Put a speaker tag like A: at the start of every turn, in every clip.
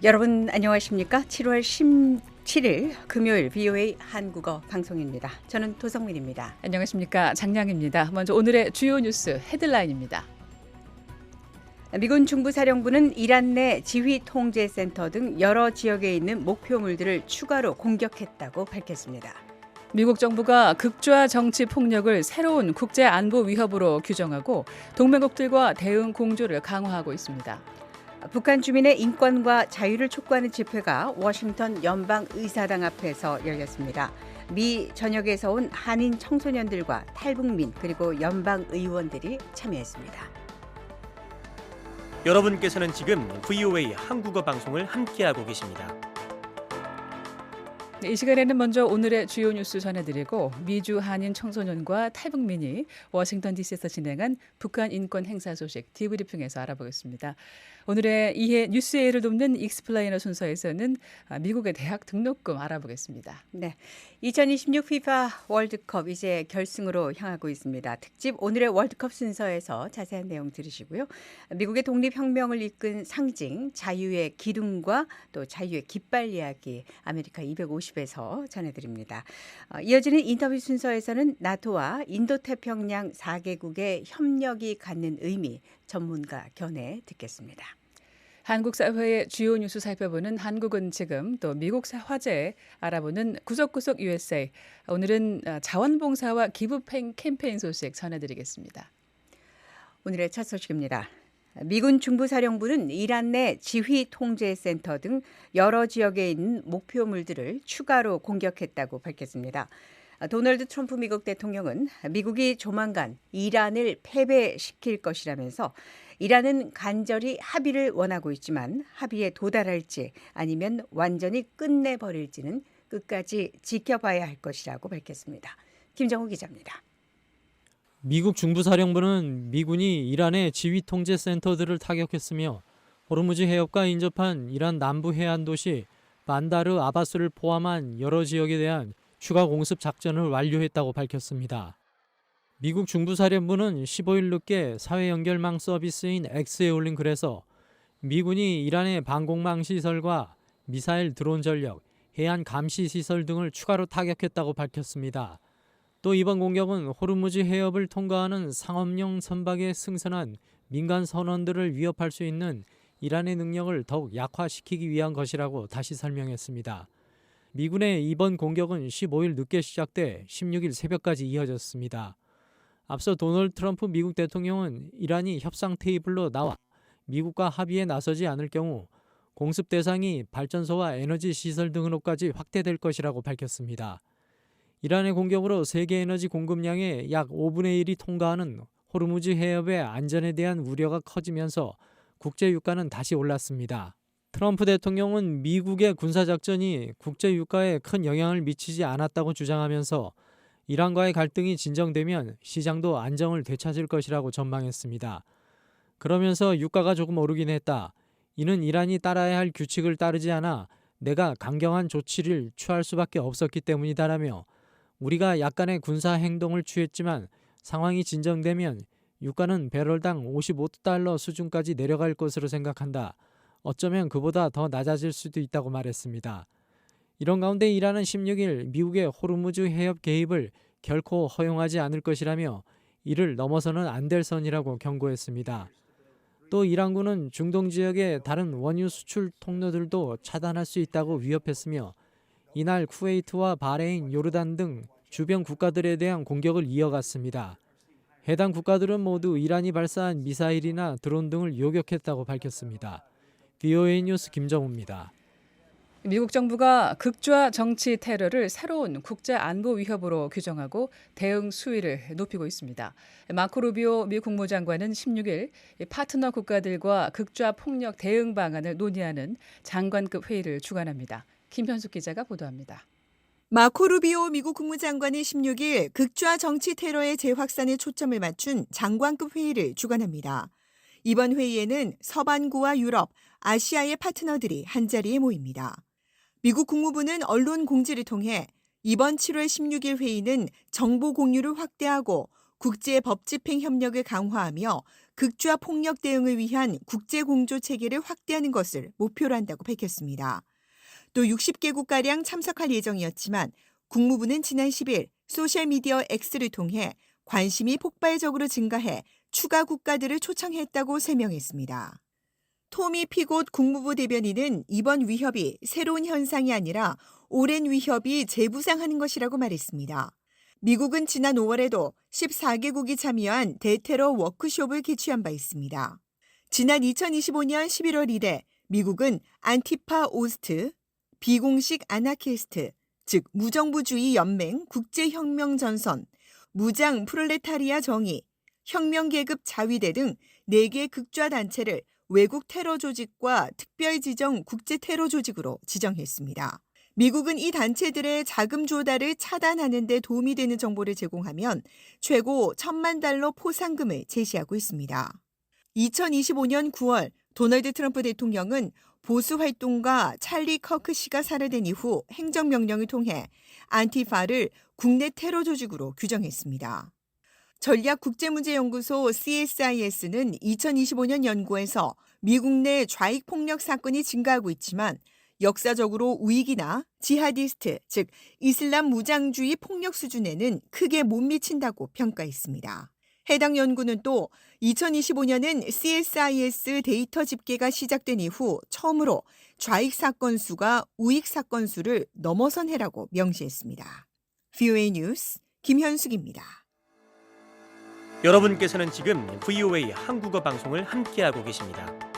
A: 여러분 안녕하십니까? 7월 17일 금요일 VOA 한국어 방송입니다. 저는 도성민입니다.
B: 안녕하십니까? 장량입니다. 먼저 오늘의 주요 뉴스 헤드라인입니다.
A: 미군 중부사령부는 이란 내 지휘통제센터 등 여러 지역에 있는 목표물들을 추가로 공격했다고 밝혔습니다.
B: 미국 정부가 극좌 정치 폭력을 새로운 국제 안보 위협으로 규정하고 동맹국들과 대응 공조를 강화하고 있습니다.
A: 북한 주민의 인권과 자유를 촉구하는 집회가 워싱턴 연방의사당 앞에서 열렸습니다. 미 전역에서 온 한인 청소년들과 탈북민 그리고 연방의원들이 참여했습니다.
C: 여러분께서는 지금 VOA 한국어 방송을 함께하고 계십니다.
B: 이 시간에는 먼저 오늘의 주요 뉴스 전해드리고 미주 한인 청소년과 탈북민이 워싱턴 DC에서 진행한 북한 인권 행사 소식 디브리핑에서 알아보겠습니다. 오늘의 이해 뉴스에이를 돕는 익스플레이너 순서에서는 미국의 대학 등록금 알아보겠습니다.
A: 네, 2026 FIFA 월드컵 이제 결승으로 향하고 있습니다. 특집 오늘의 월드컵 순서에서 자세한 내용 들으시고요. 미국의 독립혁명을 이끈 상징 자유의 기둥과 또 자유의 깃발 이야기 아메리카 250에서 전해드립니다. 이어지는 인터뷰 순서에서는 나토와 인도태평양 4개국의 협력이 갖는 의미 전문가 견해 듣겠습니다.
B: 한국 사회의 주요 뉴스 살펴보는 한국은 지금 또 미국 화제 알아보는 구석구석 USA. 오늘은 자원봉사와 기부 캠페인 소식 전해드리겠습니다.
A: 오늘의 첫 소식입니다. 미군 중부사령부는 이란 내 지휘통제센터 등 여러 지역에 있는 목표물들을 추가로 공격했다고 밝혔습니다. 도널드 트럼프 미국 대통령은 미국이 조만간 이란을 패배시킬 것이라면서 이란은 간절히 합의를 원하고 있지만 합의에 도달할지 아니면 완전히 끝내버릴지는 끝까지 지켜봐야 할 것이라고 밝혔습니다. 김정우 기자입니다.
D: 미국 중부사령부는 미군이 이란의 지휘통제센터들을 타격했으며 호르무즈 해협과 인접한 이란 남부 해안 도시 반다르 아바스를 포함한 여러 지역에 대한 추가 공습 작전을 완료했다고 밝혔습니다. 미국 중부사령부는 15일 늦게 사회연결망 서비스인 X에 올린 글에서 미군이 이란의 방공망 시설과 미사일 드론 전력, 해안 감시 시설 등을 추가로 타격했다고 밝혔습니다. 또 이번 공격은 호르무즈 해협을 통과하는 상업용 선박에 승선한 민간 선원들을 위협할 수 있는 이란의 능력을 더욱 약화시키기 위한 것이라고 다시 설명했습니다. 미군의 이번 공격은 15일 늦게 시작돼 16일 새벽까지 이어졌습니다. 앞서 도널드 트럼프 미국 대통령은 이란이 협상 테이블로 나와 미국과 합의에 나서지 않을 경우 공습 대상이 발전소와 에너지 시설 등으로까지 확대될 것이라고 밝혔습니다. 이란의 공격으로 세계 에너지 공급량의 약 5분의 1이 통과하는 호르무즈 해협의 안전에 대한 우려가 커지면서 국제 유가는 다시 올랐습니다. 트럼프 대통령은 미국의 군사작전이 국제 유가에 큰 영향을 미치지 않았다고 주장하면서 이란과의 갈등이 진정되면 시장도 안정을 되찾을 것이라고 전망했습니다. 그러면서 유가가 조금 오르긴 했다. 이는 이란이 따라야 할 규칙을 따르지 않아 내가 강경한 조치를 취할 수밖에 없었기 때문이다라며 우리가 약간의 군사 행동을 취했지만 상황이 진정되면 유가는 배럴당 55달러 수준까지 내려갈 것으로 생각한다. 어쩌면 그보다 더 낮아질 수도 있다고 말했습니다. 이런 가운데 이란은 16일 미국의 호르무즈 해협 개입을 결코 허용하지 않을 것이라며 이를 넘어서는 안 될 선이라고 경고했습니다. 또 이란군은 중동 지역의 다른 원유 수출 통로들도 차단할 수 있다고 위협했으며 이날 쿠웨이트와 바레인, 요르단 등 주변 국가들에 대한 공격을 이어갔습니다. 해당 국가들은 모두 이란이 발사한 미사일이나 드론 등을 요격했다고 밝혔습니다. VOA 뉴스 김정우입니다.
B: 미국 정부가 극좌 정치 테러를 새로운 국제 안보 위협으로 규정하고 대응 수위를 높이고 있습니다. 마코 루비오 미 국무장관은 16일 파트너 국가들과 극좌 폭력 대응 방안을 논의하는 장관급 회의를 주관합니다. 김현숙 기자가 보도합니다.
E: 마코 루비오 미국 국무장관이 16일 극좌 정치 테러의 재확산에 초점을 맞춘 장관급 회의를 주관합니다. 이번 회의에는 서반구와 유럽, 아시아의 파트너들이 한자리에 모입니다. 미국 국무부는 언론 공지를 통해 이번 7월 16일 회의는 정보 공유를 확대하고 국제 법 집행 협력을 강화하며 극좌 폭력 대응을 위한 국제 공조 체계를 확대하는 것을 목표로 한다고 밝혔습니다. 또 60개국가량 참석할 예정이었지만 국무부는 지난 10일 소셜미디어 X를 통해 관심이 폭발적으로 증가해 추가 국가들을 초청했다고 설명했습니다. 토미 피곶 국무부 대변인은 이번 위협이 새로운 현상이 아니라 오랜 위협이 재부상하는 것이라고 말했습니다. 미국은 지난 5월에도 14개국이 참여한 대테러 워크숍을 개최한 바 있습니다. 지난 2025년 11월 이래 미국은 안티파 오스트, 비공식 아나키스트, 즉 무정부주의 연맹 국제혁명전선, 무장 프롤레타리아 정의, 혁명계급 자위대 등 4개 극좌 단체를 외국 테러 조직과 특별 지정 국제 테러 조직으로 지정했습니다. 미국은 이 단체들의 자금 조달을 차단하는 데 도움이 되는 정보를 제공하면 최고 $10,000,000 포상금을 제시하고 있습니다. 2025년 9월 도널드 트럼프 대통령은 보수 활동가 찰리 커크 씨가 살해된 이후 행정명령을 통해 안티파를 국내 테러 조직으로 규정했습니다. 전략국제문제연구소 CSIS는 2025년 연구에서 미국 내 좌익 폭력 사건이 증가하고 있지만 역사적으로 우익이나 지하디스트, 즉 이슬람 무장주의 폭력 수준에는 크게 못 미친다고 평가했습니다. 해당 연구는 또 2025년은 CSIS 데이터 집계가 시작된 이후 처음으로 좌익 사건 수가 우익 사건 수를 넘어선 해라고 명시했습니다. VOA 뉴스 김현숙입니다.
C: 여러분께서는 지금 VOA 한국어 방송을 함께하고 계십니다.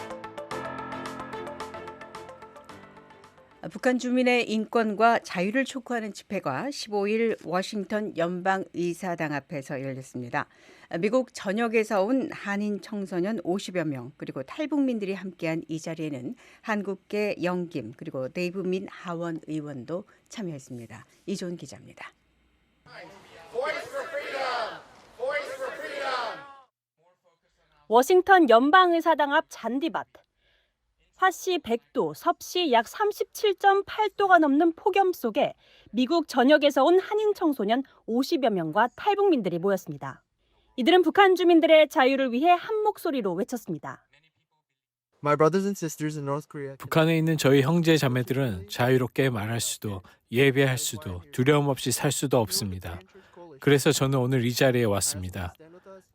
A: 북한 주민의 인권과 자유를 촉구하는 집회가 15일 워싱턴 연방의사당 앞에서 열렸습니다. 미국 전역에서 온 한인 청소년 50여 명 그리고 탈북민들이 함께한 이 자리에는 한국계 영김 그리고 데이브민 하원 의원도 참여했습니다. 이존 기자입니다.
F: 워싱턴 연방의사당 앞 잔디밭. 화씨 100도, 섭씨 약 37.8도가 넘는 폭염 속에 미국 전역에서 온 한인 청소년 50여 명과 탈북민들이 모였습니다. 이들은 북한 주민들의 자유를 위해 한 목소리로 외쳤습니다.
G: 북한에 있는 저희 형제 자매들은 자유롭게 말할 수도 예배할 수도 두려움 없이 살 수도 없습니다. 그래서 저는 오늘 이 자리에 왔습니다.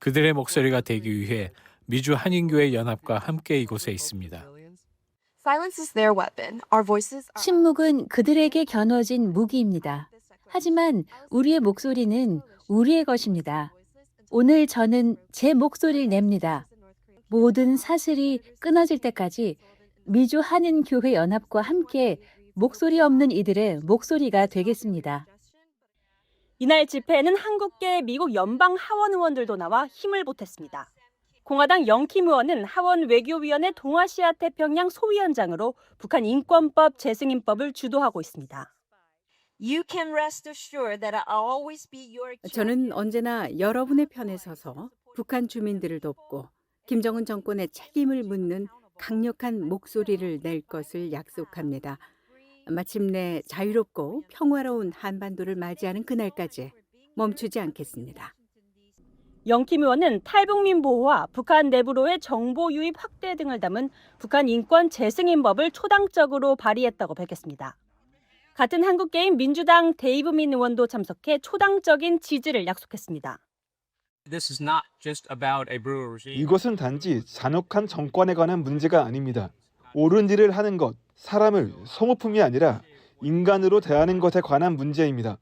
G: 그들의 목소리가 되기 위해 미주 한인교회 연합과 함께 이곳에 있습니다.
H: 침묵은 그들에게 겨눠진 무기입니다. 하지만 우리의 목소리는 우리의 것입니다. 오늘 저는 제 목소리를 냅니다. 모든 사슬이 끊어질 때까지 미주 한인교회 연합과 함께 목소리 없는 이들의 목소리가 되겠습니다.
F: 이날 집회에는 한국계 미국 연방 하원 의원들도 나와 힘을 보탰습니다. 공화당 영킴 의원은 하원 외교위원회 동아시아 태평양 소위원장으로 북한 인권법 재승인법을 주도하고 있습니다.
A: 저는 언제나 여러분의 편에 서서 북한 주민들을 돕고 김정은 정권의 책임을 묻는 강력한 목소리를 낼 것을 약속합니다. 마침내 자유롭고 평화로운 한반도를 맞이하는 그날까지 멈추지 않겠습니다.
F: 영킴 의원은 탈북민 보호와 북한 내부로의 정보 유입 확대 등을 담은 북한 인권 재승인법을 초당적으로 발의했다고 밝혔습니다. 같은 한국계인 민주당 데이브민 의원도 참석해 초당적인 지지를 약속했습니다.
I: 이것은 단지 잔혹한 정권에 관한 문제가 아닙니다. 옳은 일을 하는 것, 사람을 소모품이 아니라 인간으로 대하는 것에 관한 문제입니다.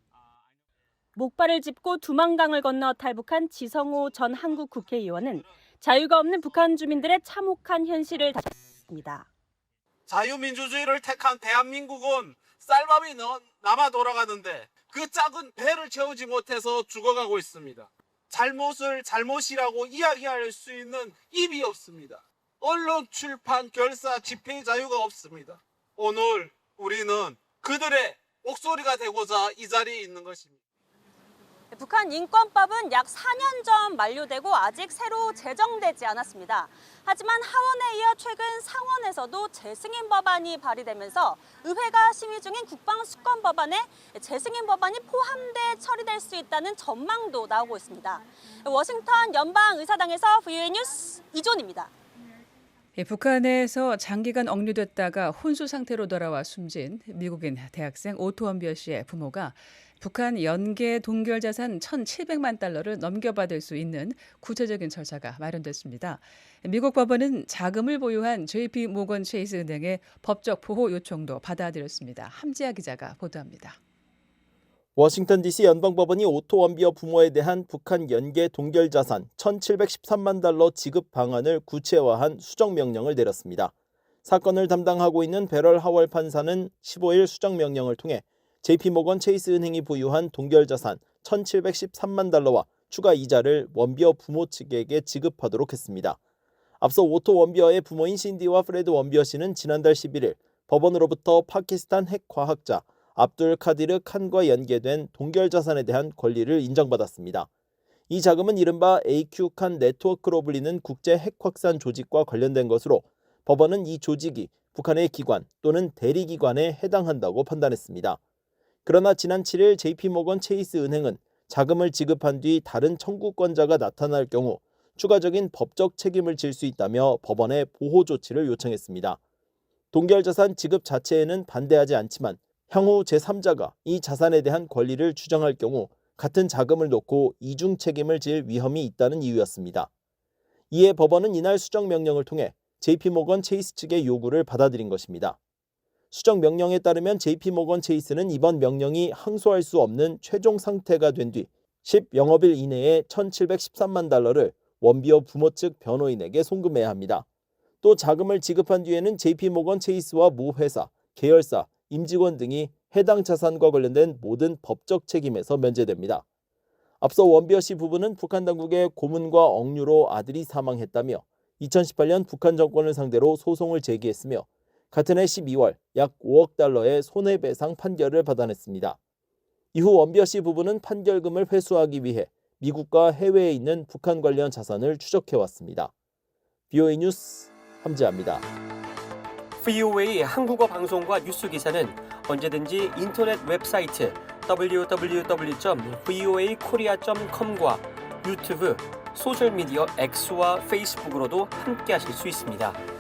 F: 목발을 짚고 두만강을 건너 탈북한 지성호 전 한국 국회의원은 자유가 없는 북한 주민들의 참혹한 현실을 다졌습니다.
J: 자유민주주의를 택한 대한민국은 쌀밥이 남아 돌아가는데 그 작은 배를 채우지 못해서 죽어가고 있습니다. 잘못을 잘못이라고 이야기할 수 있는 입이 없습니다. 언론, 출판, 결사, 집회 자유가 없습니다. 오늘 우리는 그들의 목소리가 되고자 이 자리에 있는 것입니다.
F: 북한 인권법은 약 4년 전 만료되고 아직 새로 제정되지 않았습니다. 하지만 하원에 이어 최근 상원에서도 재승인 법안이 발의되면서 의회가 심의 중인 국방수권 법안에 재승인 법안이 포함돼 처리될 수 있다는 전망도 나오고 있습니다. 워싱턴 연방의사당에서 VOA 뉴스 이존입니다.
B: 북한에서 장기간 억류됐다가 혼수 상태로 돌아와 숨진 미국인 대학생 오토 원비어 씨의 부모가 북한 연계 동결 자산 1,700만 달러를 넘겨받을 수 있는 구체적인 절차가 마련됐습니다. 미국 법원은 자금을 보유한 JP 모건 체이스 은행의 법적 보호 요청도 받아들였습니다. 함지아 기자가 보도합니다.
K: 워싱턴 DC 연방법원이 오토 원비어 부모에 대한 북한 연계 동결 자산 1,713만 달러 지급 방안을 구체화한 수정명령을 내렸습니다. 사건을 담당하고 있는 베럴 하월 판사는 15일 수정명령을 통해 JP모건 체이스 은행이 보유한 동결 자산 1,713만 달러와 추가 이자를 원비어 부모 측에게 지급하도록 했습니다. 앞서 오토 원비어의 부모인 신디와 프레드 원비어 씨는 지난달 11일 법원으로부터 파키스탄 핵 과학자 압둘 카디르 칸과 연계된 동결 자산에 대한 권리를 인정받았습니다. 이 자금은 이른바 AQ 칸 네트워크로 불리는 국제 핵 확산 조직과 관련된 것으로 법원은 이 조직이 북한의 기관 또는 대리기관에 해당한다고 판단했습니다. 그러나 지난 7일 JP모건 체이스 은행은 자금을 지급한 뒤 다른 청구권자가 나타날 경우 추가적인 법적 책임을 질 수 있다며 법원에 보호 조치를 요청했습니다. 동결 자산 지급 자체에는 반대하지 않지만 향후 제3자가 이 자산에 대한 권리를 주장할 경우 같은 자금을 놓고 이중 책임을 질 위험이 있다는 이유였습니다. 이에 법원은 이날 수정명령을 통해 JP모건 체이스 측의 요구를 받아들인 것입니다. 수정명령에 따르면 JP모건 체이스는 이번 명령이 항소할 수 없는 최종 상태가 된 뒤 10영업일 이내에 1,713만 달러를 원비어 부모 측 변호인에게 송금해야 합니다. 또 자금을 지급한 뒤에는 JP모건 체이스와 모 회사, 계열사, 임직원 등이 해당 자산과 관련된 모든 법적 책임에서 면제됩니다. 앞서 원비어 씨 부부는 북한 당국의 고문과 억류로 아들이 사망했다며 2018년 북한 정권을 상대로 소송을 제기했으며 같은 해 12월 약 5억 달러의 손해배상 판결을 받아냈습니다. 이후 원비어 씨 부부는 판결금을 회수하기 위해 미국과 해외에 있는 북한 관련 자산을 추적해왔습니다. VOA 뉴스 함지아입니다.
C: VOA 한국어 방송과 뉴스 기사는 언제든지 인터넷 웹사이트 www.voakorea.com과 유튜브, 소셜미디어 X와 페이스북으로도 함께하실 수 있습니다.